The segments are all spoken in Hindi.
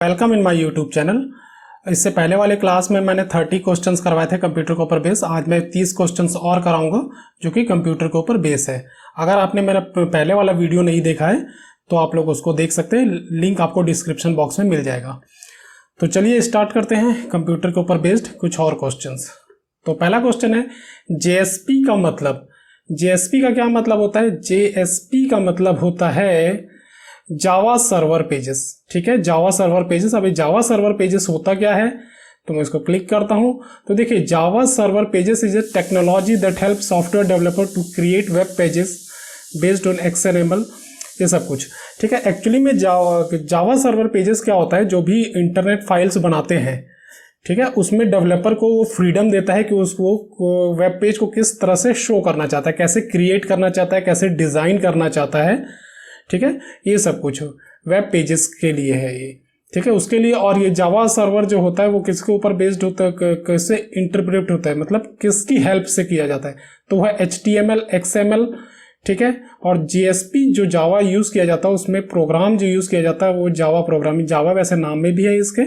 Welcome in my YouTube channel. इससे पहले वाले क्लास में मैंने 30 क्वेश्चंस करवाए थे कंप्यूटर के ऊपर बेस। आज मैं 30 क्वेश्चंस और कराऊंगा जो कि कंप्यूटर के ऊपर बेस है। अगर आपने मेरा पहले वाला वीडियो नहीं देखा है तो आप लोग उसको देख सकते हैं, लिंक आपको डिस्क्रिप्शन बॉक्स में मिल जाएगा। तो चलिए स्टार्ट करते हैं कंप्यूटर के ऊपर बेस्ड कुछ और क्वेश्चंस। तो पहला क्वेश्चन है जेएसपी का मतलब। जेएसपी का क्या मतलब होता है? जेएसपी का मतलब होता है जावा सर्वर पेजेस। ठीक है, जावा सर्वर पेजेस। अभी जावा सर्वर पेजेस होता क्या है, तो मैं इसको क्लिक करता हूं तो देखिए Java server pages is a technology that help software developer to create web pages based on XML, ये सब कुछ। ठीक है, एक्चुअली में जावा सर्वर पेजेस क्या होता है, जो भी इंटरनेट फाइल्स बनाते हैं, ठीक है, उसमें डेवलपर को वो फ्रीडम देता है कि उसको वेब पेज को किस तरह से शो करना चाहता है, कैसे क्रिएट करना चाहता है, कैसे डिजाइन करना चाहता है। ठीक है, ये सब कुछ वेब पेजेस के लिए है ये। ठीक है, उसके लिए। और ये जावा सर्वर जो होता है वो किसके ऊपर बेस्ड होता है, कैसे इंटरप्रेट होता है, मतलब किसकी हेल्प से किया जाता है, तो वह HTML XML। ठीक है, और JSP जो जावा यूज किया जाता है उसमें प्रोग्राम जो यूज किया जाता है वो जावा प्रोग्रामिंग। जावा वैसे नाम में भी है इसके,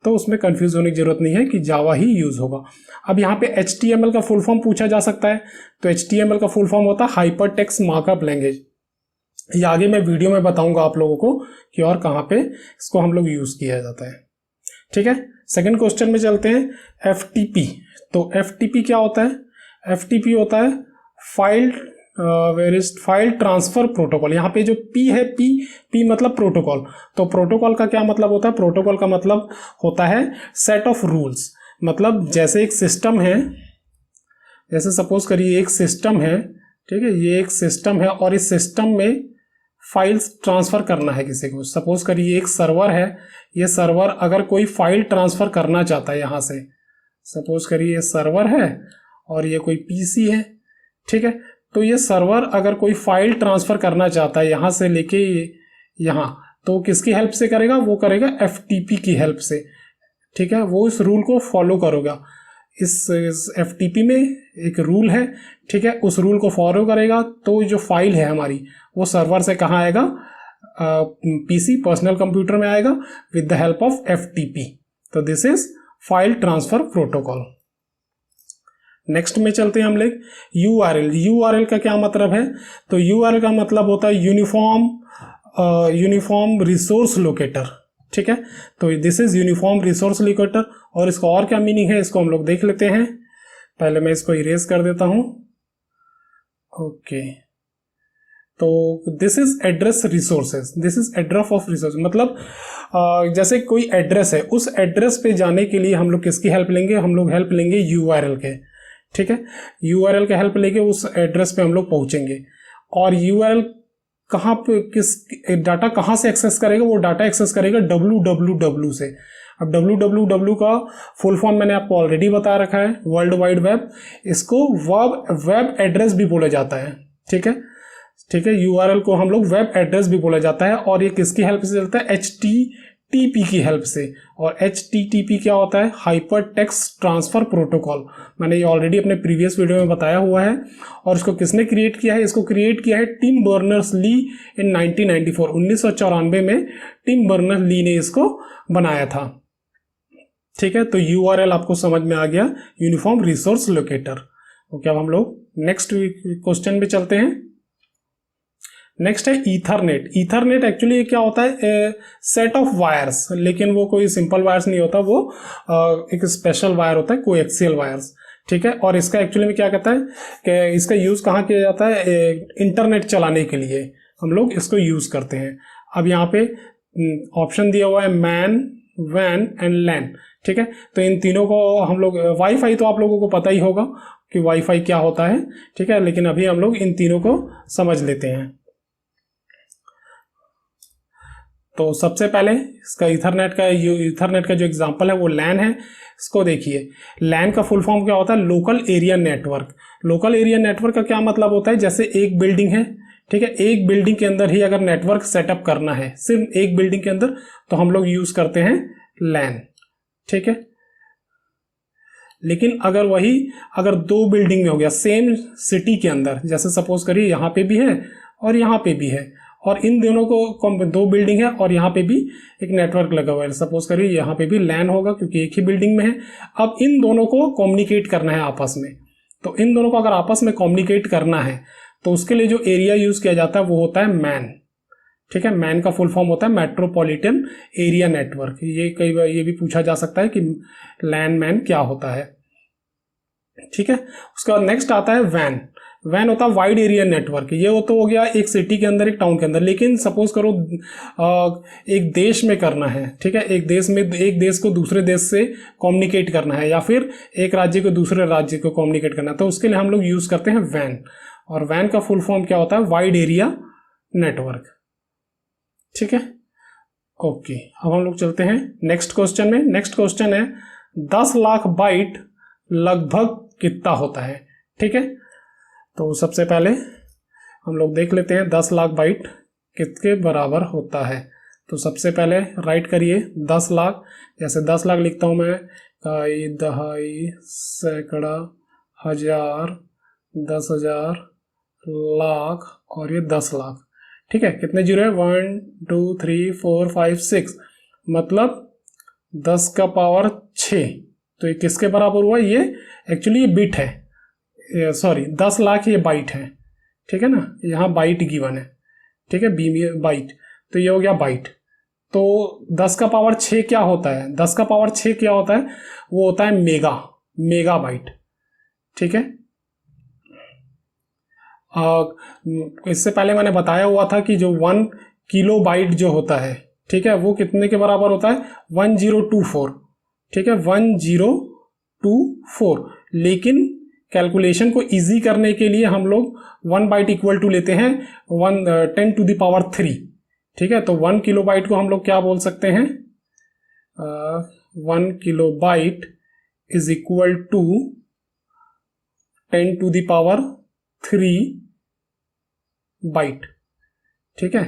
तो उसमें कंफ्यूज होने की जरूरत नहीं है कि जावा ही यूज होगा। अब यहाँ पे HTML का फुल फॉर्म पूछा जा सकता है, तो HTML का फुल फॉर्म होता है हाइपर टेक्स्ट मार्कअप लैंग्वेज। ये आगे मैं वीडियो में बताऊंगा आप लोगों को कि और कहाँ पे इसको हम लोग यूज किया जाता है। ठीक है, सेकंड क्वेश्चन में चलते हैं। FTP। तो FTP क्या होता है? FTP होता है फाइल ट्रांसफर प्रोटोकॉल। यहाँ पे जो P है, P मतलब प्रोटोकॉल। तो प्रोटोकॉल का क्या मतलब होता है? प्रोटोकॉल का मतलब होता है सेट ऑफ रूल्स। मतलब जैसे एक सिस्टम है, जैसे सपोज करिए एक सिस्टम है, ठीक है, ये एक सिस्टम है और इस सिस्टम में फाइल्स ट्रांसफर करना है किसी को। सपोज करिए एक सर्वर है, ये सर्वर अगर कोई फाइल ट्रांसफर करना चाहता है यहाँ से, सपोज करिए ये सर्वर है और ये कोई PC है। ठीक है, तो ये सर्वर अगर कोई फाइल ट्रांसफर करना चाहता है यहाँ से लेके यहाँ, तो किसकी हेल्प से करेगा? वो करेगा FTP की हेल्प से। ठीक है, वो इस रूल को फॉलो करेगा। इस FTP में एक रूल है, ठीक है, उस रूल को फॉलो करेगा तो जो फाइल है हमारी वो सर्वर से कहाँ आएगा? PC पर्सनल कंप्यूटर में आएगा with the help of FTP। तो this is file transfer protocol. Next में चलते हैं हम लोग URL। URL का क्या मतलब है? तो URL का मतलब होता है यूनिफॉर्म रिसोर्स लोकेटर। ठीक है, तो this is uniform resource locator. और इसका और क्या मीनिंग है इसको हम लोग देख लेते हैं। पहले मैं इसको इरेज कर देता हूं। ओके, तो this is address resources, this is address of resource. मतलब जैसे कोई एड्रेस है, उस एड्रेस पे जाने के लिए हम लोग किसकी हेल्प लेंगे? हम लोग हेल्प लेंगे URL के। ठीक है, URL के हेल्प लेके उस एड्रेस पे हम लोग पहुंचेंगे। और URL कहाँ पे, किस डाटा कहाँ से एक्सेस करेगा? वो डाटा एक्सेस करेगा www से। अब www का फुल फॉर्म मैंने आपको ऑलरेडी बता रखा है, वर्ल्ड वाइड वेब। इसको वेब एड्रेस भी बोला जाता है। ठीक है, ठीक है, URL को हम लोग वेब एड्रेस भी बोला जाता है। और ये किसकी हेल्प से चलता है? HTTP की हेल्प से। और HTTP क्या होता है? Hyper text transfer protocol. मैंने ये ऑलरेडी अपने प्रीवियस वीडियो में बताया हुआ है। और इसको किसने क्रिएट किया है? इसको क्रिएट किया है टिम बर्नर्स-ली इन 1994। 1994 में टिम बर्नर्स-ली ने इसको बनाया था। ठीक है, तो URL आपको समझ में आ गया, यूनिफॉर्म रिसोर्स लोकेटर। ओके, अब हम लोग नेक्स्ट क्वेश्चन में चलते हैं। नेक्स्ट है ईथरनेट। ईथरनेट एक्चुअली क्या होता है? सेट ऑफ वायर्स, लेकिन वो कोई सिंपल वायर्स नहीं होता, वो एक स्पेशल वायर होता है, कोएक्सियल वायर्स। ठीक है, और इसका एक्चुअली में क्या कहता है कि इसका यूज कहाँ किया जाता है? इंटरनेट चलाने के लिए हम लोग इसको यूज करते हैं। अब यहाँ पे ऑप्शन दिया हुआ है मैन, वैन एंड लैन। ठीक है, तो इन तीनों को हम लोग, वाईफाई तो आप लोगों को पता ही होगा कि वाईफाई क्या होता है। ठीक है, लेकिन अभी हम लोग इन तीनों को समझ लेते हैं। तो सबसे पहले इसका ईथरनेट का जो एग्जांपल है वो लैन है। इसको देखिए, लैन का फुल फॉर्म क्या होता है? Local area network. Local area network का क्या मतलब होता है? जैसे एक बिल्डिंग है, ठीक है, एक बिल्डिंग के अंदर ही अगर नेटवर्क सेटअप करना है, सिर्फ एक बिल्डिंग के अंदर, तो हम लोग यूज करते हैं लैन। ठीक है, लेकिन अगर दो बिल्डिंग में हो गया सेम सिटी के अंदर, जैसे सपोज करिए यहाँ पे भी है और यहाँ पे भी है, और इन दोनों को दो बिल्डिंग है और यहाँ पे भी एक नेटवर्क लगा हुआ है। सपोज करिए यहाँ पे भी लैन होगा क्योंकि एक ही बिल्डिंग में है। अब इन दोनों को कम्युनिकेट करना है आपस में। तो इन दोनों को अगर आपस में कम्युनिकेट करना है तो उसके लिए जो एरिया यूज किया जाता है वो होता है मैन। ठीक है, मैन का फुल फॉर्म होता है मेट्रोपॉलिटन एरिया नेटवर्क। ये कई बार ये भी पूछा जा सकता है कि लैन मैन क्या होता है। ठीक है, उसके बाद नेक्स्ट आता है वैन। वैन होता है वाइड एरिया नेटवर्क। ये तो हो गया एक सिटी के अंदर, एक टाउन के अंदर। लेकिन सपोज करो एक देश में करना है। ठीक है, एक देश को दूसरे देश से कम्युनिकेट करना है या फिर एक राज्य को दूसरे राज्य को कम्युनिकेट करना है, तो उसके लिए हम लोग यूज करते हैं वैन। और वैन का फुल फॉर्म क्या होता है? Wide area network. ठीक है, ओके। अब हम लोग चलते हैं नेक्स्ट क्वेश्चन में। नेक्स्ट क्वेश्चन है 10 लाख बाइट लगभग कितना होता है? ठीक है, तो सबसे पहले हम लोग देख लेते हैं 10 लाख बाइट कितने बराबर होता है। तो सबसे पहले राइट करिए 10 लाख। जैसे 10 लाख लिखता हूं मैं, इकाई, दहाई, सैकड़ा, हजार, 10,000, लाख और ये 10 लाख। ठीक है, कितने जीरो है? 1 2 3 4 5 6, मतलब 10 का पावर 6। तो ये किसके बराबर हुआ? ये एक्चुअली ये बिट है, सॉरी 10 लाख ये बाइट है। ठीक है ना, यहाँ बाइट गिवन है। ठीक है, बी बाइट, तो ये हो गया बाइट। तो 10 का पावर 6 क्या होता है? 10 का पावर 6 क्या होता है? वो होता है मेगा बाइट। ठीक है, इससे पहले मैंने बताया हुआ था कि जो 1 किलो बाइट जो होता है, ठीक है, वो कितने के बराबर होता है? 1024। ठीक है, 1024। लेकिन कैलकुलेशन को इजी करने के लिए हम लोग 1 बाइट इक्वल टू लेते हैं 10 टू द पावर 3। ठीक है, तो 1 किलो बाइट को हम लोग क्या बोल सकते हैं? 1 kilobyte is equal to 10 to the power 3 byte. ठीक है,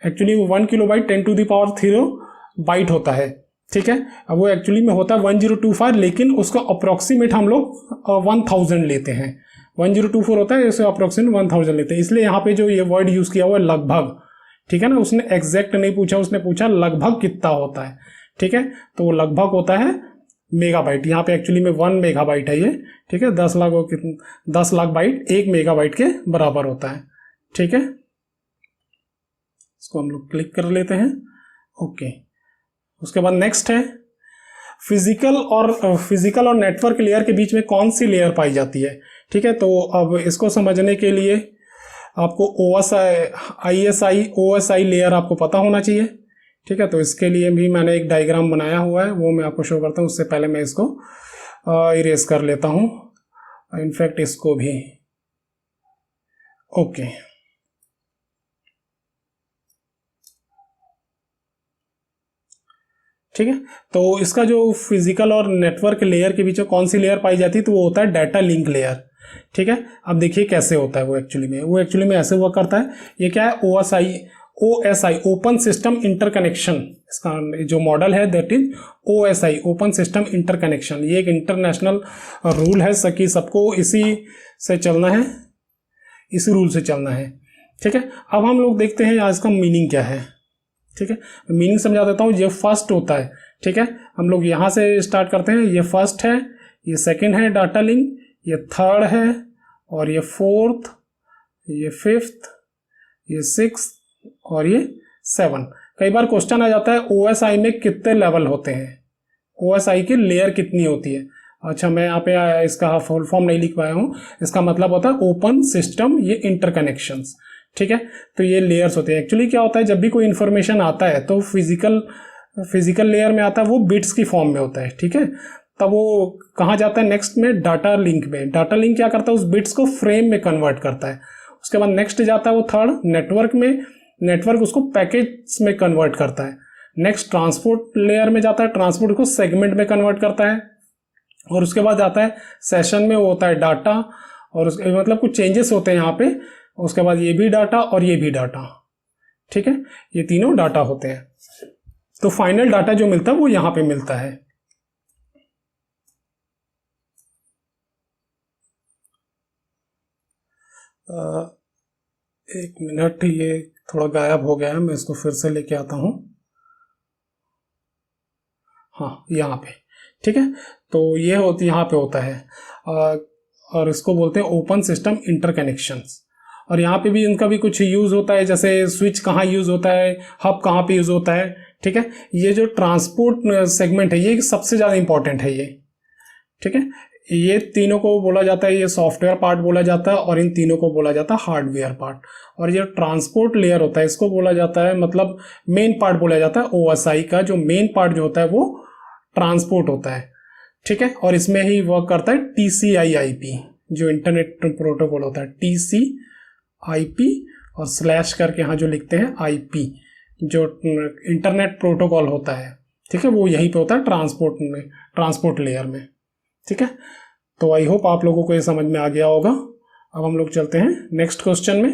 actually 1 kilobyte 10 to the power 3 byte होता है। ठीक है, अब वो एक्चुअली में होता है 1024, लेकिन उसका अप्रोक्सीमेट हम लोग 1000 लेते हैं। 1024 होता है, इसे अप्रोक्सीमेट 1000 लेते हैं। इसलिए यहाँ पे जो ये वर्ड यूज किया हुआ है लगभग, ठीक है ना, उसने एग्जैक्ट नहीं पूछा, उसने पूछा लगभग कितना होता है। ठीक है, तो वो लगभग होता है मेगाबाइट। यहाँ पे एक्चुअली में 1 मेगाबाइट है ये। ठीक है, 10 लाख 10 लाख बाइट 1 मेगाबाइट के बराबर होता है। ठीक है, इसको हम लोग क्लिक कर लेते हैं। ओके, उसके बाद नेक्स्ट है फिजिकल और नेटवर्क लेयर के बीच में कौन सी लेयर पाई जाती है? ठीक है, तो अब इसको समझने के लिए आपको OSI लेयर आपको पता होना चाहिए। ठीक है, तो इसके लिए भी मैंने एक डायग्राम बनाया हुआ है, वो मैं आपको शो करता हूँ। उससे पहले मैं इसको इरेज कर लेता हूँ, इनफैक्ट इसको भी। ओके, ठीक है, तो इसका जो फिजिकल और नेटवर्क लेयर के बीच में कौन सी लेयर पाई जाती है, तो वो होता है डाटा लिंक लेयर। ठीक है, अब देखिए कैसे होता है वो एक्चुअली में ऐसे हुआ करता है। ये क्या है? OSI open system interconnection. इसका जो मॉडल है that is OSI open system interconnection. ये एक इंटरनेशनल रूल है, सकी सबको इसी से चलना है, इसी रूल से चलना है। ठीक है, अब हम लोग देखते हैं आज इसका मीनिंग क्या है। ठीक है, मीनिंग समझा देता हूँ। ये फर्स्ट होता है। ठीक है, हम लोग यहाँ से स्टार्ट करते हैं। ये फर्स्ट है, ये सेकंड है डाटा लिंक, ये थर्ड है, और ये फोर्थ, ये फिफ्थ, ये सिक्स्थ और ये 7। कई बार क्वेश्चन आ जाता है OSI में कितने लेवल होते हैं, OSI की लेयर कितनी होती है। अच्छा, मैं यहाँ पे इसका फुल फॉर्म नहीं लिख पाया हूँ। इसका मतलब होता है ओपन सिस्टम ये इंटरकनेक्शंस। ठीक है, तो ये लेयर्स होते हैं। एक्चुअली क्या होता है, जब भी कोई इंफॉर्मेशन आता है तो फिजिकल लेयर में आता है, वो बिट्स की फॉर्म में होता है। ठीक है, तब वो कहाँ जाता है? नेक्स्ट में डाटा लिंक में। डाटा लिंक क्या करता है? उस बिट्स को फ्रेम में कन्वर्ट करता है। उसके बाद नेक्स्ट जाता है वो थर्ड नेटवर्क में। नेटवर्क उसको पैकेज में कन्वर्ट करता है। नेक्स्ट ट्रांसपोर्ट लेयर में जाता है, ट्रांसपोर्ट को सेगमेंट में कन्वर्ट करता है। और उसके बाद आता है सेशन में, वो होता है डाटा, और उसके मतलब कुछ चेंजेस होते हैं यहाँ पे। उसके बाद ये भी डाटा और ये भी डाटा। ठीक है, ये तीनों डाटा होते हैं। तो फाइनल डाटा जो मिलता है वो यहाँ पे मिलता है। एक मिनट, ये थोड़ा गायब हो गया है, मैं इसको फिर से लेके आता हूँ। हाँ, यहाँ पे, ठीक है। तो ये यहाँ पे होता है, और इसको बोलते हैं ओपन सिस्टम इंटरकनेक्शंस। और यहाँ पे भी इनका भी कुछ यूज़ होता है, जैसे स्विच कहाँ यूज़ होता है, हब कहाँ पे यूज़ होता है, ठीक है। ये जो ट्रांसपोर्ट सेगमेंट है ये सबसे ज़्यादा इंपॉर्टेंट है ये, ठीक है। ये तीनों को बोला जाता है, ये सॉफ्टवेयर पार्ट बोला जाता है, और इन तीनों को बोला जाता है हार्डवेयर पार्ट। और ये ट्रांसपोर्ट लेयर होता है, इसको बोला जाता है, मतलब मेन पार्ट बोला जाता है ओएसआई का। जो मेन पार्ट जो होता है वो ट्रांसपोर्ट होता है, ठीक है। और इसमें ही वर्क करता है TCP/IP, जो इंटरनेट प्रोटोकॉल होता है, TCP/IP, और स्लैश करके यहाँ जो लिखते हैं IP, जो इंटरनेट प्रोटोकॉल होता है, ठीक है, वो यहीं पे होता है ट्रांसपोर्ट में, ट्रांसपोर्ट लेयर में, ठीक है। तो आई होप आप लोगों को ये समझ में आ गया होगा। अब हम लोग चलते हैं नेक्स्ट क्वेश्चन में।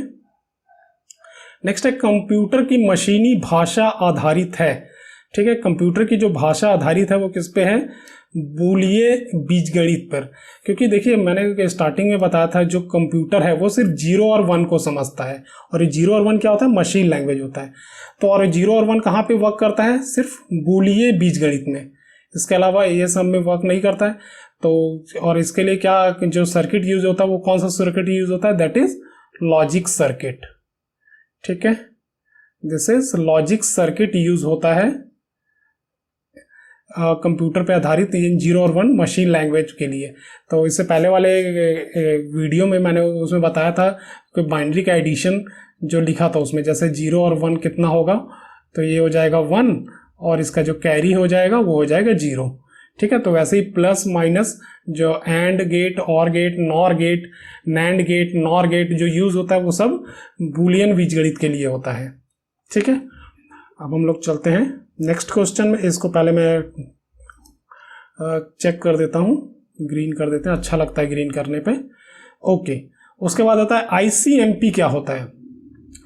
नेक्स्ट है, कंप्यूटर की मशीनी भाषा आधारित है, ठीक है। कंप्यूटर की जो भाषा आधारित है वो किस पे है, बूलिये बीजगणित पर। क्योंकि देखिए मैंने स्टार्टिंग में बताया था, जो कंप्यूटर है वो सिर्फ 0 और 1 को समझता है, और ये 0 और 1 क्या होता है, मशीन लैंग्वेज होता है। तो और 0 और 1 कहाँ पे वर्क करता है, सिर्फ बूलिये बीजगणित में, इसके अलावा ये सब में वर्क नहीं करता है। तो और इसके लिए क्या जो सर्किट यूज होता है, वो कौन सा सर्किट यूज होता है, दैट इज लॉजिक सर्किट, ठीक है। This is logic circuit use होता है कंप्यूटर पे आधारित, ये 0 और 1 मशीन लैंग्वेज के लिए। तो इससे पहले वाले वीडियो में मैंने उसमें बताया था कि बाइनरी का एडिशन जो लिखा था उसमें, जैसे 0 और 1 कितना होगा, तो ये हो जाएगा 1, और इसका जो कैरी हो जाएगा वो हो जाएगा 0, ठीक है। तो वैसे ही प्लस माइनस जो and gate, or gate, nor gate, nand gate, nor gate जो यूज होता है वो सब बूलियन बीजगणित के लिए होता है, ठीक है। अब हम लोग चलते हैं नेक्स्ट क्वेश्चन में। इसको पहले मैं चेक कर देता हूँ, ग्रीन कर देते हैं, अच्छा लगता है ग्रीन करने पे, ओके। उसके बाद आता है ICMP। क्या होता है,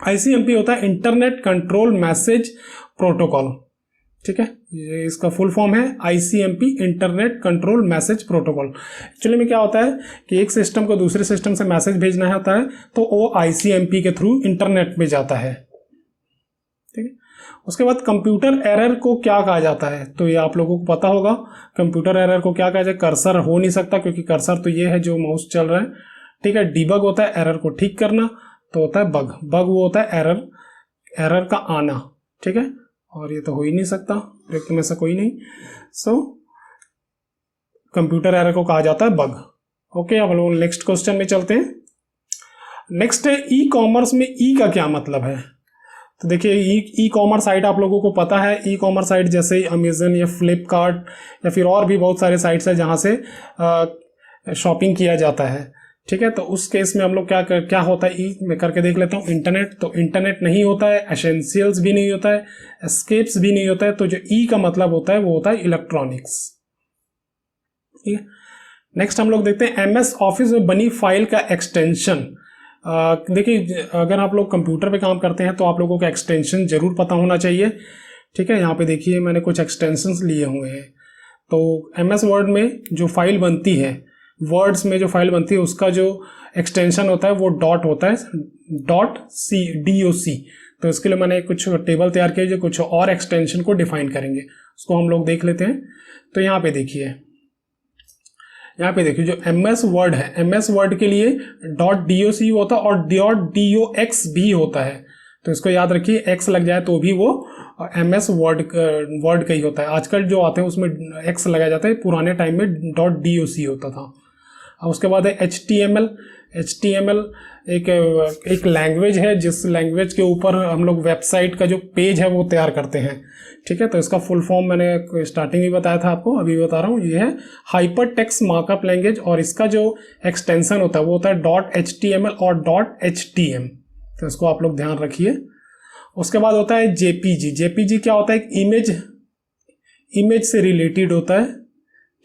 ICMP होता है इंटरनेट कंट्रोल मैसेज प्रोटोकॉल, ठीक है। ये इसका फुल फॉर्म है ICMP, internet control message protocol. Actually में क्या होता है कि एक सिस्टम को दूसरे सिस्टम से मैसेज भेजना होता है, तो वो ICMP के थ्रू इंटरनेट में जाता है, ठीक है। उसके बाद कंप्यूटर एरर को क्या कहा जाता है, तो ये आप लोगों को पता होगा। कंप्यूटर एरर को क्या कहा जाए, कर्सर हो नहीं सकता, क्योंकि कर्सर तो ये है जो माउस चल रहा है, ठीक है। डिबग होता है एरर को ठीक करना, तो होता है बग, बग वो होता है एरर, एरर का आना, ठीक है। और ये तो हो ही नहीं सकता, एक में से कोई नहीं। सो कंप्यूटर एरर को कहा जाता है बग, ओके। अब लोग नेक्स्ट क्वेश्चन में चलते हैं। नेक्स्ट है ई कॉमर्स में ई का क्या मतलब है। तो देखिए ई कॉमर्स साइट आप लोगों को पता है, ई कॉमर्स साइट जैसे अमेजन या फ्लिपकार्ट या फिर और भी बहुत सारे साइट्स है जहाँ से शॉपिंग किया जाता है, ठीक है। तो उस केस में हम लोग क्या होता है, ई में करके देख लेता हूँ। इंटरनेट, तो इंटरनेट नहीं होता है, एसेंशियल्स भी नहीं होता है, एस्केप्स भी नहीं होता है। तो जो ई का मतलब होता है वो होता है इलेक्ट्रॉनिक्स, ठीक है। नेक्स्ट हम लोग देखते हैं MS ऑफिस में बनी फाइल का एक्सटेंशन। देखिए अगर आप लोग कंप्यूटर पे काम करते हैं तो आप लोगों को एक्सटेंशन जरूर पता होना चाहिए, ठीक है। यहाँ पे देखिए मैंने कुछ एक्सटेंशंस लिए हुए हैं। तो MS वर्ड में जो फाइल बनती है, वर्ड्स में जो फाइल बनती है, उसका जो एक्सटेंशन होता है वो डॉट होता है, .doc। तो इसके लिए मैंने कुछ टेबल तैयार किया जो कुछ और एक्सटेंशन को डिफाइन करेंगे, उसको हम लोग देख लेते हैं। तो यहाँ पे देखिए जो MS वर्ड है, MS वर्ड के लिए .doc होता है और .dox भी होता है। तो इसको याद रखिए, x लग जाए तो भी वो MS वर्ड का ही होता है। आजकल जो आते हैं उसमें x लगाया जाता है, पुराने टाइम में .doc होता था। अब उसके बाद है HTML एक लैंग्वेज है, जिस लैंग्वेज के ऊपर हम लोग वेबसाइट का जो पेज है वो तैयार करते हैं, ठीक है। तो इसका फुल फॉर्म मैंने स्टार्टिंग में बताया था आपको, अभी बता रहा हूँ, ये है हाइपर टेक्स्ट मार्कअप लैंग्वेज। और इसका जो एक्सटेंशन होता है वो होता है .html और .htm। तो इसको आप लोग ध्यान रखिए। उसके बाद होता है JPG क्या होता है, एक इमेज से रिलेटेड होता है,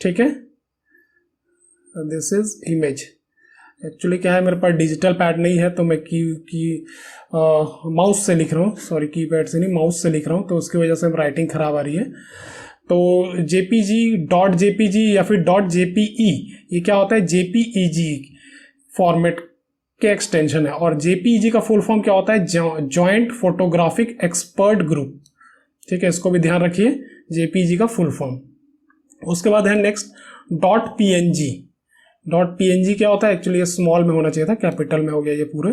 ठीक है। This is image. एक्चुअली क्या है, मेरे पास डिजिटल पैड नहीं है, तो मैं माउस से लिख रहा हूँ, सॉरी कीपैड से नहीं, माउस से लिख रहा हूँ, तो उसकी वजह से राइटिंग खराब आ रही है। तो JPG या फिर .jpe, ये क्या होता है, JPEG फॉर्मेट के एक्सटेंशन है। और जेपीईजी का फुल फॉर्म क्या होता है? Joint photographic expert group. ठीक है, इसको भी ध्यान रखिए, जेपीईजी का फुल फॉर्म। उसके बाद है next dot PNG. Dot PNG क्या होता है? एक्चुअली ये स्मॉल में होना चाहिए था, कैपिटल में हो गया ये पूरे।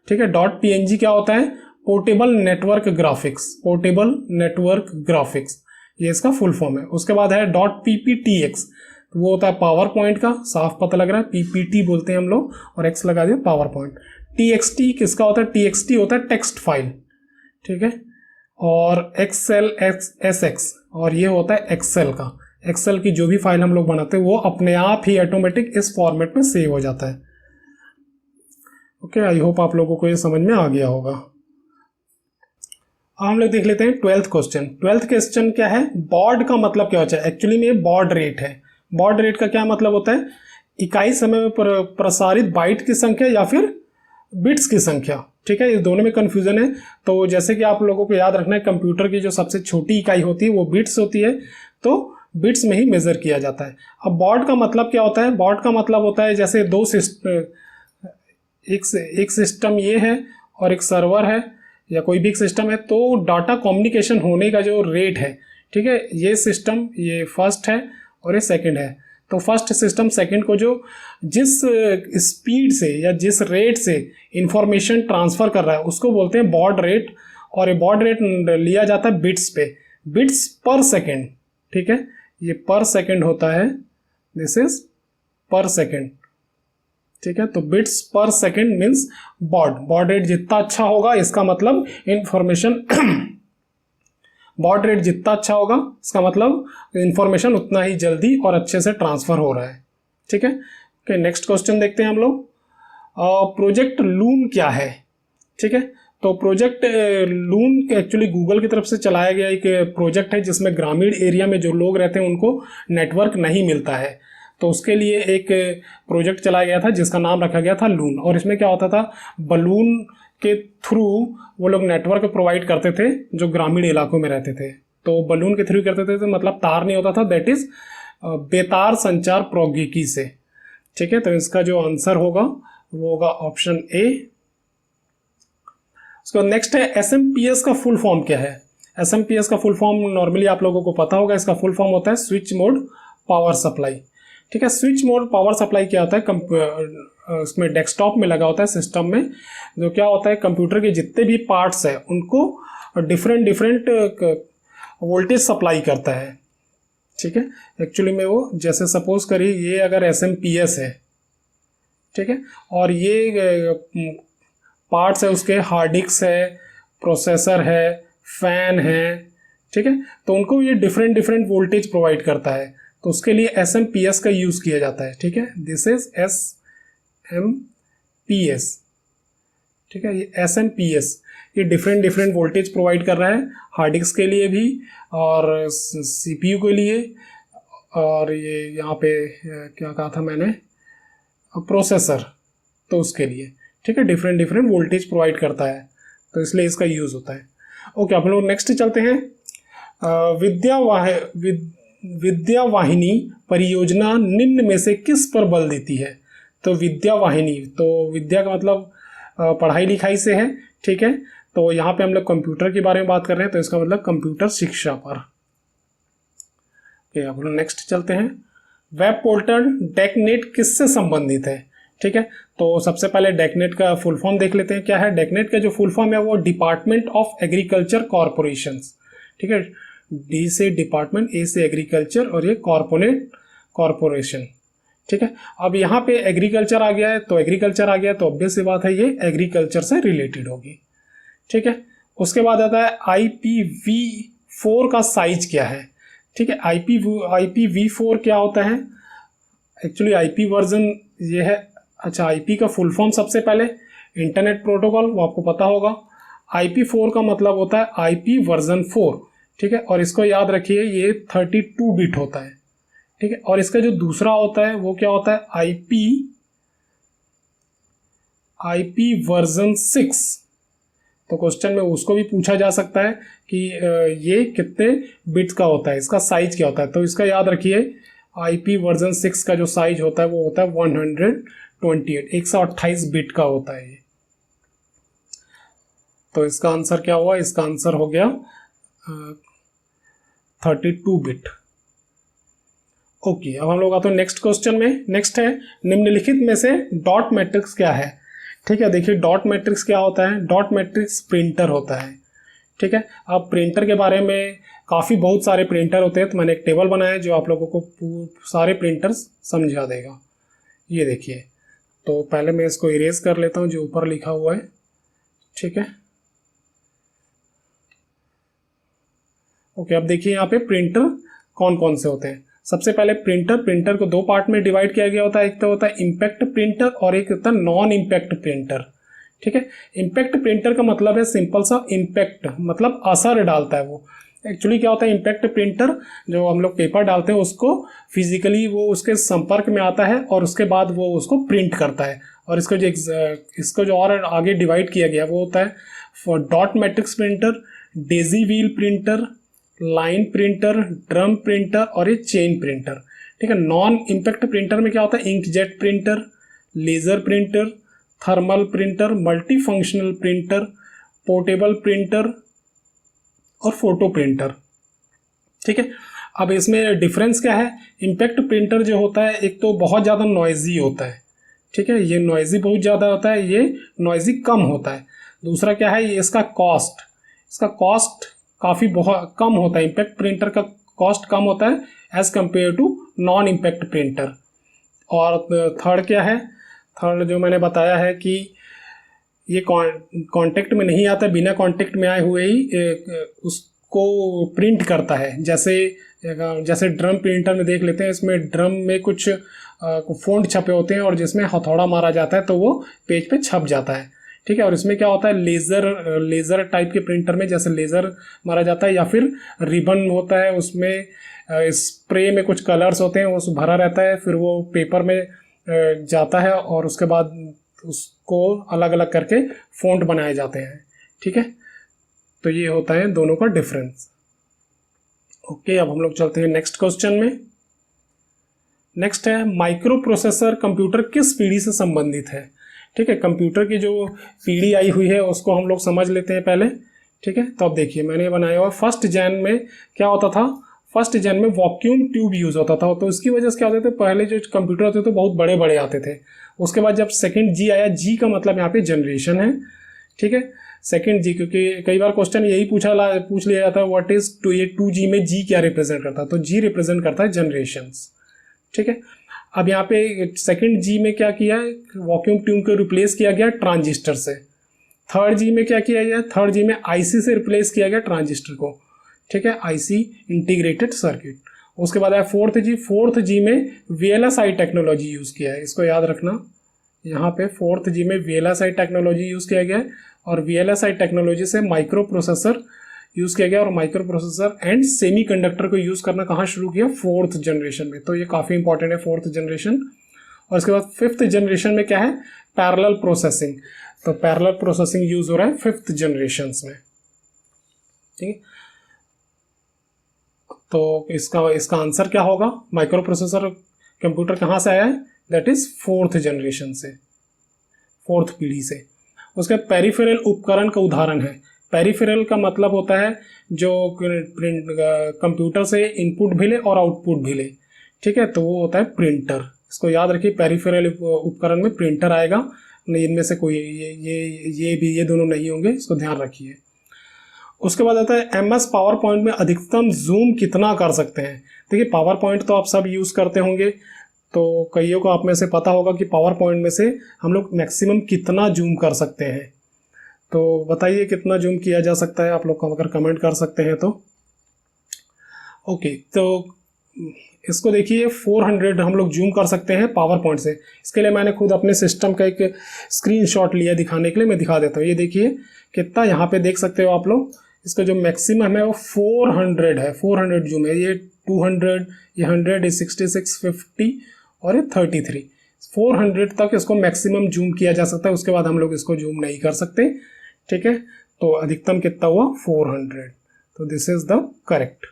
ठीक है, डॉट पीएनजी क्या होता है? Portable network graphics. Portable network graphics, ये इसका फुल फॉर्म है। उसके बाद है डॉट पीपीटीएक्स, वो होता है पावर पॉइंट का, साफ पता लग रहा है, पीपीटी बोलते हैं हम लोग, और एक्स लगा दिया पावर पॉइंट। टीएक्सटी किसका होता है? टीएक्सटी होता है टेक्स्ट फाइल। ठीक है, और एक्सएल एसएक्स, और ये होता है एक्सेल का। एक्सेल की जो भी फाइल हम लोग बनाते हैं वो अपने आप ही ऑटोमेटिक इस फॉर्मेट में सेव हो जाता है। ओके, आई होप आप लोगों को ये समझ में आ गया होगा। हम लोग देख लेते हैं 12th क्वेश्चन। 12th क्वेश्चन क्या है? बॉड का मतलब क्या होता है? एक्चुअली में बॉड रेट है। बॉड रेट का क्या मतलब होता है? इकाई समय में प्रसारित बाइट की संख्या या फिर बिट्स की संख्या। ठीक है, इस दोनों में कंफ्यूजन है। तो जैसे कि आप लोगों को याद रखना है, कंप्यूटर की जो सबसे छोटी इकाई होती है वो बिट्स होती है, तो बिट्स में ही मेजर किया जाता है। अब बॉड का मतलब क्या होता है? बॉड का मतलब होता है जैसे दो एक सिस्टम ये है और एक सर्वर है या कोई भी एक सिस्टम है, तो डाटा कम्युनिकेशन होने का जो रेट है, ठीक है, ये सिस्टम ये फर्स्ट है और ये सेकंड है। तो फर्स्ट सिस्टम सेकंड को जो जिस स्पीड से या जिस रेट से इंफॉर्मेशन ट्रांसफ़र कर रहा है उसको बोलते हैं बॉड रेट। और ये बॉड रेट लिया जाता है बिट्स पे, बिट्स पर सेकेंड। ठीक है, ये पर सेकेंड होता है, दिस इज पर सेकेंड। ठीक है, तो बिट्स पर सेकेंड मीन्स बॉड रेट जितना अच्छा होगा, इसका मतलब इंफॉर्मेशन बॉड रेट जितना अच्छा होगा इसका मतलब इंफॉर्मेशन उतना ही जल्दी और अच्छे से ट्रांसफर हो रहा है। ठीक है, ओके, नेक्स्ट क्वेश्चन देखते हैं हम लोग। प्रोजेक्ट लून क्या है? ठीक है, तो प्रोजेक्ट लून एक्चुअली गूगल की तरफ से चलाया गया एक प्रोजेक्ट है जिसमें ग्रामीण एरिया में जो लोग रहते हैं उनको नेटवर्क नहीं मिलता है, तो उसके लिए एक प्रोजेक्ट चलाया गया था जिसका नाम रखा गया था लून। और इसमें क्या होता था, बलून के थ्रू वो लोग नेटवर्क प्रोवाइड करते थे जो ग्रामीण इलाकों में रहते थे। तो बलून के थ्रू करते थे, तो मतलब तार नहीं होता था, दैट इज बेतार संचार प्रौद्योगिकी से। ठीक है, तो इसका जो आंसर होगा वो होगा ऑप्शन ए। उसके बाद नेक्स्ट है एसएमपीएस का फुल फॉर्म क्या है? एसएमपीएस का फुल फॉर्म नॉर्मली आप लोगों को पता होगा, इसका फुल फॉर्म होता है स्विच मोड पावर सप्लाई। ठीक है, स्विच मोड पावर सप्लाई क्या होता है? उसमें डेस्कटॉप में लगा होता है सिस्टम में, जो क्या होता है कंप्यूटर के जितने भी पार्ट्स हैं उनको डिफरेंट वोल्टेज सप्लाई करता है। ठीक है, एक्चुअली में वो जैसे सपोज करिए ये अगर एसएमपीएस है, ठीक है, और ये पार्ट्स है उसके हार्ड डिस्क है, प्रोसेसर है, फैन है, ठीक है, तो उनको ये डिफरेंट वोल्टेज प्रोवाइड करता है, तो उसके लिए एसएमपीएस का यूज़ किया जाता है। ठीक है, दिस इज एसएमपीएस। ठीक है, ये एसएमपीएस ये डिफरेंट वोल्टेज प्रोवाइड कर रहा है हार्ड डिस्क के लिए भी और सीपीयू के लिए, और ये यहाँ पे क्या कहा था मैंने, प्रोसेसर, तो उसके लिए। ठीक है, डिफरेंट वोल्टेज प्रोवाइड करता है, तो इसलिए इसका यूज़ होता है। ओके, आप लोग नेक्स्ट चलते हैं। विद्या वाहिनी परियोजना निम्न में से किस पर बल देती है? तो विद्या वाहिनी, तो विद्या का मतलब पढ़ाई लिखाई से है। ठीक है, तो यहाँ पे हम लोग कंप्यूटर के बारे में बात कर रहे हैं, तो इसका मतलब कंप्यूटर शिक्षा पर। ओके, आप लोग नेक्स्ट चलते हैं। वेब पोर्टल डेकनेट किससे संबंधित है? ठीक है, तो सबसे पहले डेकनेट का फुल फॉर्म देख लेते हैं क्या है। डेकनेट का जो फुल फॉर्म है वो डिपार्टमेंट ऑफ एग्रीकल्चर कॉरपोरेशन। ठीक है, डी से डिपार्टमेंट, ए से एग्रीकल्चर और ये कॉरपोरेशन। ठीक है, अब यहाँ पे एग्रीकल्चर आ गया है, तो एग्रीकल्चर आ गया तो ऑब्वियस सी बात है ये एग्रीकल्चर से रिलेटेड होगी। ठीक है, उसके बाद आता है IPv4 का साइज क्या है? ठीक है, IPv4 क्या होता है? एक्चुअली IP वर्जन ये है। अच्छा, IP का फुल फॉर्म सबसे पहले इंटरनेट प्रोटोकॉल, वो आपको पता होगा। IP4 का मतलब होता है IP वर्जन 4। ठीक है, और इसको याद रखिए ये 32 बिट होता है। ठीक है, और इसका जो दूसरा होता है वो क्या होता है? IP version 6। तो क्वेश्चन में उसको भी पूछा जा सकता है कि ये कितने बिट्स का होता है, इसका साइज क्या होता है। तो इसका याद रखिए IP वर्जन 6 का जो साइज होता है वो होता है 128, 128 बिट का होता है ये। तो इसका आंसर क्या हुआ, इसका आंसर हो गया 32 बिट। ओके, अब हम लोग आते हैं नेक्स्ट क्वेश्चन में। नेक्स्ट है निम्नलिखित में से डॉट मैट्रिक्स क्या है। ठीक है, देखिए डॉट मैट्रिक्स क्या होता है। डॉट मैट्रिक्स प्रिंटर होता है। ठीक है, अब प्रिंटर के बारे में काफ़ी बहुत सारे प्रिंटर होते हैं, तो मैंने एक टेबल बनाया जो आप लोगों को सारे प्रिंटर्स समझा देगा। ये देखिए, तो पहले मैं इसको इरेज कर लेता हूँ जो ऊपर लिखा हुआ है। ठीक है, ओके, अब देखिए यहाँ पे प्रिंटर कौन कौन से होते हैं। सबसे पहले प्रिंटर को दो पार्ट में डिवाइड किया गया होता है। एक तो होता है इम्पैक्ट प्रिंटर और एक होता है नॉन इम्पैक्ट प्रिंटर। ठीक है, इम्पैक्ट प्रिंटर का मतलब है सिंपल सा इम्पैक्ट, मतलब असर डालता है वो। एक्चुअली क्या होता है, इम्पैक्ट प्रिंटर जो हम लोग पेपर डालते हैं उसको फिजिकली वो उसके संपर्क में आता है और उसके बाद वो उसको प्रिंट करता है। और इसको जो और आगे डिवाइड किया गया वो होता है dot matrix printer, Daisy wheel printer, line printer, drum printer और ये चेन प्रिंटर। ठीक है, नॉन इम्पैक्ट प्रिंटर में क्या होता है inkjet printer, laser printer, thermal printer, multi functional printer, portable printer और फोटो प्रिंटर। ठीक है, अब इसमें डिफरेंस क्या है। इम्पैक्ट प्रिंटर जो होता है एक तो बहुत ज़्यादा नॉइजी होता है। ठीक है, ये नॉइजी बहुत ज़्यादा होता है, ये नॉइजी कम होता है। दूसरा क्या है, ये इसका कॉस्ट काफ़ी बहुत कम होता है। इम्पैक्ट प्रिंटर का कॉस्ट कम होता है as compared to non impact printer. और थर्ड क्या है, थर्ड जो मैंने बताया है कि ये कांटेक्ट में नहीं आता, बिना कांटेक्ट में आए हुए ही उसको प्रिंट करता है। जैसे ड्रम प्रिंटर में देख लेते हैं, इसमें ड्रम में कुछ फ़ॉन्ट छपे होते हैं और जिसमें हथौड़ा मारा जाता है तो वो पेज पे छप जाता है। ठीक है, और इसमें क्या होता है लेज़र टाइप के प्रिंटर में जैसे लेज़र मारा जाता है या फिर रिबन होता है, उसमें स्प्रे में कुछ कलर्स होते हैं, उस भरा रहता है, फिर वो पेपर में जाता है और उसके बाद उसको अलग अलग करके फ़ॉन्ट बनाए जाते हैं। ठीक है, तो ये होता है दोनों का डिफरेंस। ओके, अब हम लोग चलते हैं नेक्स्ट क्वेश्चन में। नेक्स्ट है माइक्रो प्रोसेसर कंप्यूटर किस पीढ़ी से संबंधित है। ठीक है, कंप्यूटर की जो पीढ़ी आई हुई है उसको हम लोग समझ लेते हैं पहले। ठीक है, तो अब देखिए मैंने बनाया हुआ फर्स्ट जेन में क्या होता था। फर्स्ट जेन में वॉक्यूम ट्यूब यूज़ होता था, तो इसकी वजह से क्या होते थे, पहले जो कंप्यूटर होते थे बहुत बड़े बड़े आते थे। उसके बाद जब सेकेंड जी आया, जी का मतलब यहाँ पे जनरेशन है। ठीक है, सेकेंड जी, क्योंकि कई बार क्वेश्चन यही पूछ लिया जाता है व्हाट इज 2G में जी क्या रिप्रेजेंट करता है, तो जी रिप्रेजेंट करता है जनरेशंस। ठीक है, अब यहाँ पे सेकेंड जी में क्या किया है, वॉक्यूम ट्यूब को रिप्लेस किया गया ट्रांजिस्टर से। थर्ड जी में क्या किया गया, थर्ड जी में आईसी से रिप्लेस किया गया ट्रांजिस्टर को। ठीक है, आईसी इंटीग्रेटेड सर्किट। उसके बाद आया फोर्थ जी में वीएलएसआई टेक्नोलॉजी यूज़ किया है, इसको याद रखना। यहाँ पे फोर्थ जी में वीएलएसआई टेक्नोलॉजी यूज़ किया गया है और वीएलएसआई टेक्नोलॉजी से माइक्रो प्रोसेसर यूज़ किया गया और माइक्रो प्रोसेसर एंड सेमीकंडक्टर को यूज़ करना कहाँ शुरू किया, फोर्थ जनरेशन में। तो ये काफ़ी इंपॉर्टेंट है फोर्थ जनरेशन। और इसके बाद फिफ्थ जनरेशन में क्या है, पैरेलल प्रोसेसिंग। तो पैरेलल प्रोसेसिंग यूज़ हो रहा है फिफ्थ जनरेशन में। ठीक है, तो इसका आंसर क्या होगा, माइक्रो प्रोसेसर कंप्यूटर कहाँ से आया है, दैट इज फोर्थ जनरेशन से, फोर्थ पीढ़ी से। उसके पेरिफेरल उपकरण का उदाहरण है। पेरिफेरल का मतलब होता है जो कंप्यूटर से इनपुट भी ले और आउटपुट भी ले। ठीक है, तो वो होता है प्रिंटर। इसको याद रखिए, पेरिफेरल उपकरण में प्रिंटर आएगा, नहीं इनमें से कोई ये दोनों नहीं होंगे, इसको ध्यान रखिए। उसके बाद आता है MS पावर पॉइंट में अधिकतम जूम कितना कर सकते हैं। देखिए पावर पॉइंट तो आप सब यूज़ करते होंगे, तो कईयों को आप में से पता होगा कि पावर पॉइंट में से हम लोग मैक्सिमम कितना जूम कर सकते हैं। तो बताइए कितना जूम किया जा सकता है, आप लोग अगर कमेंट कर सकते हैं तो। ओके, तो इसको देखिए 400 हम लोग जूम कर सकते हैं पावर पॉइंट से। इसके लिए मैंने खुद अपने सिस्टम का एक स्क्रीनशॉट लिया दिखाने के लिए, मैं दिखा देता हूँ। ये देखिए कितना यहाँ पे देख सकते हो आप लोग, इसका जो मैक्सिमम है वो 400 है, 400 जूम है। ये 200, ये 100, ये 66, 50 और ये 33, 400 तक इसको मैक्सिमम जूम किया जा सकता है। उसके बाद हम लोग इसको जूम नहीं कर सकते। ठीक है, तो अधिकतम कितना हुआ, 400। तो दिस इज द करेक्ट।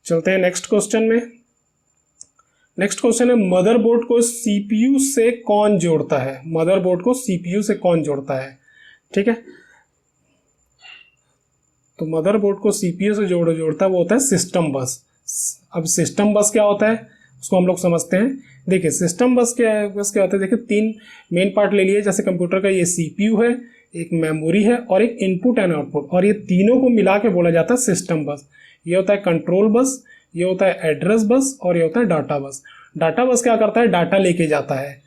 चलते हैं नेक्स्ट क्वेश्चन में। नेक्स्ट क्वेश्चन है मदरबोर्ड को सीपीयू से कौन जोड़ता है? मदरबोर्ड को सीपीयू से कौन जोड़ता है? ठीक है, तो मदरबोर्ड को सीपीयू से जोड़ता है वो होता है सिस्टम बस। अब सिस्टम बस क्या होता है उसको हम लोग समझते हैं। देखिए सिस्टम बस क्या होता है, देखिए तीन मेन पार्ट ले लिए। जैसे कंप्यूटर का ये सीपीयू है, एक मेमोरी है और एक इनपुट एंड आउटपुट, और ये तीनों को मिला के बोला जाता है सिस्टम बस। ये होता है कंट्रोल बस, ये होता है एड्रेस बस और ये होता है डाटा बस। डाटा बस क्या करता है? डाटा लेके जाता है,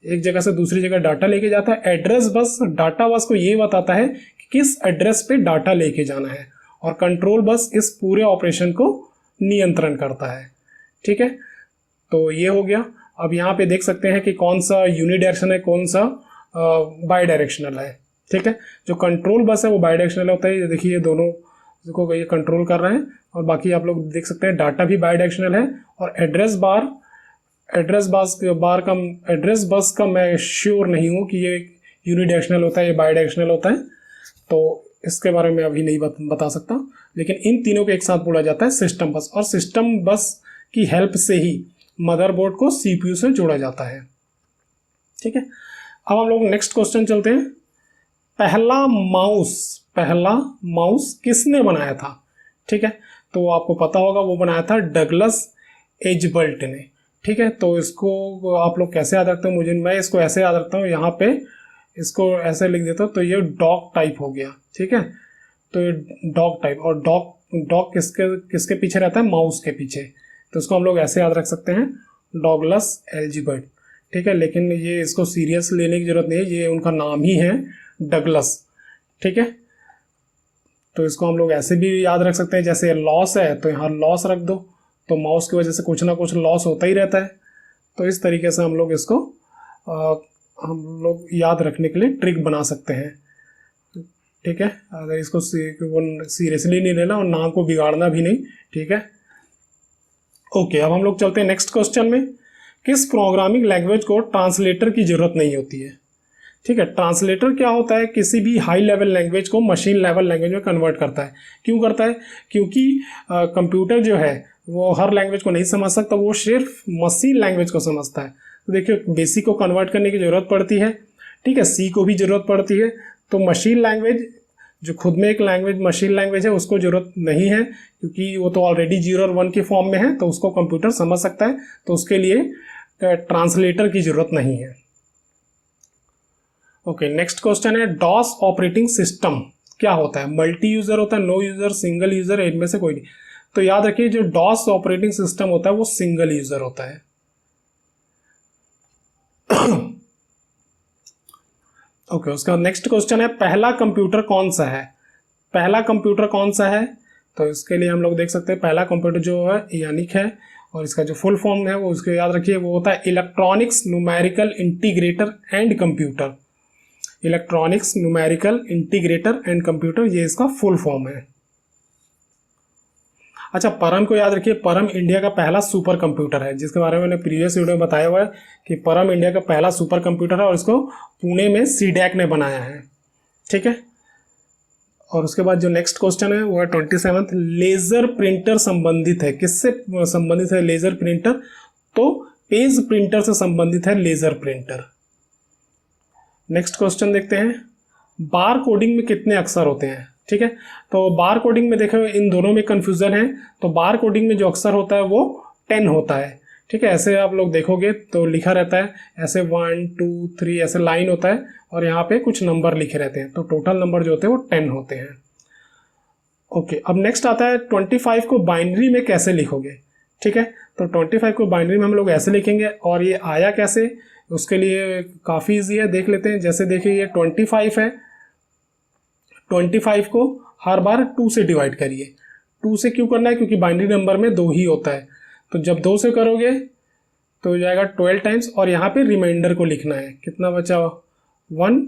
एक जगह से दूसरी जगह डाटा लेके जाता है। एड्रेस बस डाटा बस को ये बताता है कि किस एड्रेस पे डाटा लेके जाना है, और कंट्रोल बस इस पूरे ऑपरेशन को नियंत्रण करता है। ठीक है, तो ये हो गया। अब यहाँ पे देख सकते हैं कि कौन सा यूनिडायरेक्शनल है, कौन सा बाई डायरेक्शनल है। ठीक है, जो कंट्रोल बस है वो बाई डायरेक्शनल होता है। ये देखिए ये दोनों को ये कंट्रोल कर रहे हैं, और बाकी आप लोग देख सकते हैं डाटा भी बाई डायरेक्शनल है। और एड्रेस बस का मैं श्योर नहीं हूँ कि ये यूनिडायरेक्शनल होता है या बाई डायरेक्शनल होता है, तो इसके बारे में अभी नहीं बता सकता। लेकिन इन तीनों को एक साथ बोला जाता है सिस्टम बस, और सिस्टम बस की हेल्प से ही मदरबोर्ड को सीपीयू से जोड़ा जाता है। ठीक है, अब हम लोग नेक्स्ट क्वेश्चन चलते हैं। पहला माउस किसने बनाया था? ठीक है, तो आपको पता होगा वो बनाया था डगलस एजबर्ट ने। ठीक है, तो इसको आप लोग कैसे याद रखते हो? मैं इसको ऐसे याद रखता हूँ, यहाँ पे इसको ऐसे लिख देता हूँ, तो ये डॉग टाइप हो गया। ठीक है, तो ये डॉग टाइप, और डॉग किसके पीछे रहता है? माउस के पीछे, तो इसको हम लोग ऐसे याद रख सकते हैं, डगलस एल्जिबर्ट। ठीक है, लेकिन ये इसको सीरियस लेने की जरूरत नहीं है, ये उनका नाम ही है डगलस। ठीक है, तो इसको हम लोग ऐसे भी याद रख सकते हैं, जैसे लॉस है तो यहाँ लॉस रख दो, तो माउस की वजह से कुछ ना कुछ लॉस होता ही रहता है। तो इस तरीके से हम लोग इसको याद रखने के लिए ट्रिक बना सकते हैं। ठीक है, अगर इसको सीरियसली नहीं लेना और नाम को बिगाड़ना भी नहीं। ठीक है, ओके, अब हम लोग चलते हैं नेक्स्ट क्वेश्चन में। किस प्रोग्रामिंग लैंग्वेज को ट्रांसलेटर की जरूरत नहीं होती है? ठीक है, ट्रांसलेटर क्या होता है? किसी भी हाई लेवल लैंग्वेज को मशीन लेवल लैंग्वेज में कन्वर्ट करता है। क्यों करता है? क्योंकि कंप्यूटर जो है वो हर लैंग्वेज को नहीं समझ सकता, वो सिर्फ मशीन लैंग्वेज को समझता है। तो देखिए बेसिक को कन्वर्ट करने की जरूरत पड़ती है। ठीक है, सी को भी जरूरत पड़ती है। तो मशीन लैंग्वेज जो खुद में एक लैंग्वेज मशीन लैंग्वेज है उसको जरूरत नहीं है, क्योंकि वो तो ऑलरेडी 0 और 1 की फॉर्म में है, तो उसको कंप्यूटर समझ सकता है, तो उसके लिए ट्रांसलेटर की जरूरत नहीं है। ओके, नेक्स्ट क्वेश्चन है डॉस ऑपरेटिंग सिस्टम क्या होता है? मल्टी यूजर होता है, नो यूजर, सिंगल यूजर, इनमें से कोई नहीं। तो याद रखिए जो डॉस ऑपरेटिंग सिस्टम होता है वो सिंगल यूजर होता है। ओके, उसका नेक्स्ट क्वेश्चन है पहला कंप्यूटर कौन सा है? पहला कंप्यूटर कौन सा है? तो इसके लिए हम लोग देख सकते हैं पहला कंप्यूटर जो है यानिक है, और इसका जो फुल फॉर्म है वो उसको याद रखिए, वो होता है electronics numerical integrator and computer. Electronics numerical integrator and computer, ये इसका फुल फॉर्म है। अच्छा, परम को याद रखिए, परम इंडिया का पहला सुपर कंप्यूटर है, जिसके बारे में मैंने प्रीवियस वीडियो में बताया हुआ है कि परम इंडिया का पहला सुपर कंप्यूटर है, और इसको पुणे में सीडैक ने बनाया है। ठीक है, और उसके बाद जो नेक्स्ट क्वेश्चन है वो है 27th, लेजर प्रिंटर संबंधित है किससे संबंधित है? लेजर प्रिंटर, तो पेज प्रिंटर से संबंधित है लेजर प्रिंटर। नेक्स्ट क्वेश्चन देखते हैं, बार कोडिंग में कितने अक्षर होते हैं? ठीक है, तो बार कोडिंग में देखो इन दोनों में कंफ्यूजन है, तो बार कोडिंग में जो अक्षर होता है वो 10 होता है। ठीक है, ऐसे आप लोग देखोगे तो लिखा रहता है ऐसे 1 2 3 ऐसे लाइन होता है, और यहाँ पे कुछ नंबर लिखे रहते हैं, तो टोटल नंबर जो होते हैं वो 10 होते हैं। ओके, अब नेक्स्ट आता है 25 को बाइनरी में कैसे लिखोगे? ठीक है, तो 25 को बाइनरी में हम लोग ऐसे लिखेंगे, और ये आया कैसे उसके लिए काफ़ी ईजी है, देख लेते हैं। जैसे देखिए ये 25 है, 25 को हर बार 2 से डिवाइड करिए। 2 से क्यों करना है? क्योंकि बाइनरी नंबर में 2 ही होता है, तो जब 2 से करोगे तो हो जाएगा 12 टाइम्स, और यहाँ पे रिमाइंडर को लिखना है, कितना बचा 1,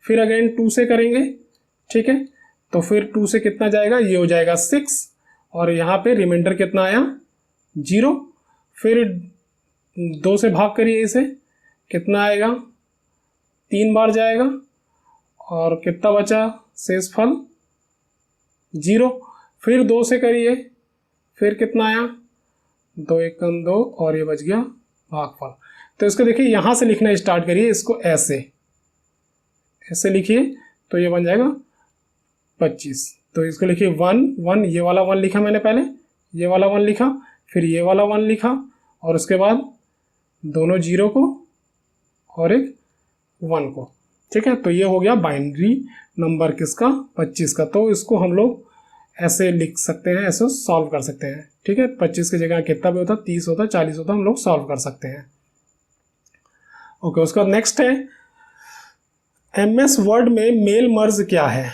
फिर अगेन 2 से करेंगे। ठीक है, तो फिर 2 से कितना जाएगा? ये हो जाएगा 6, और यहाँ पे रिमाइंडर कितना आया 0, फिर 2 से भाग करिए इसे, कितना आएगा 3 बार जाएगा, और कितना बचा शेषफल 0, फिर 2 से करिए, फिर कितना आया 2 1 2, और ये बच गया भागफल। तो इसको देखिए यहाँ से लिखना स्टार्ट करिए, इसको ऐसे ऐसे लिखिए तो ये बन जाएगा 25। तो इसको लिखिए 1 1, ये वाला 1 लिखा मैंने पहले, ये वाला 1 लिखा, फिर ये वाला 1 लिखा, और उसके बाद दोनों 0 को और एक 1 को। ठीक है, तो ये हो गया बाइनरी नंबर किसका, 25 का। तो इसको हम लोग ऐसे लिख सकते हैं, ऐसे सॉल्व कर सकते हैं। ठीक है, 25 की जगह कितना भी होता, 30 होता, 40 होता, हम लोग सॉल्व कर सकते हैं। ओके, उसका नेक्स्ट है MS वर्ड में मेल मर्ज क्या है।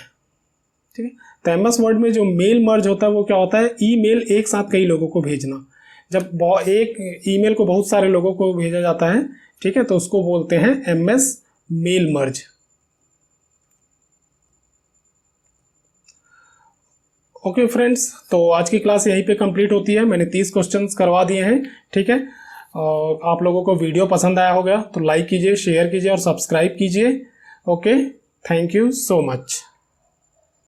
ठीक है, तो MS वर्ड में जो मेल मर्ज होता है वो क्या होता है, ईमेल एक साथ कई लोगों को भेजना। जब एक ईमेल को बहुत सारे लोगों को भेजा जाता है, ठीक है, तो उसको बोलते हैं MS mail merge. Okay friends, तो आज की क्लास यहीं पे कंप्लीट होती है। मैंने 30 क्वेश्चंस करवा दिए हैं। ठीक है, और आप लोगों को वीडियो पसंद आया होगा तो लाइक कीजिए, शेयर कीजिए और सब्सक्राइब कीजिए। Okay, thank you so much.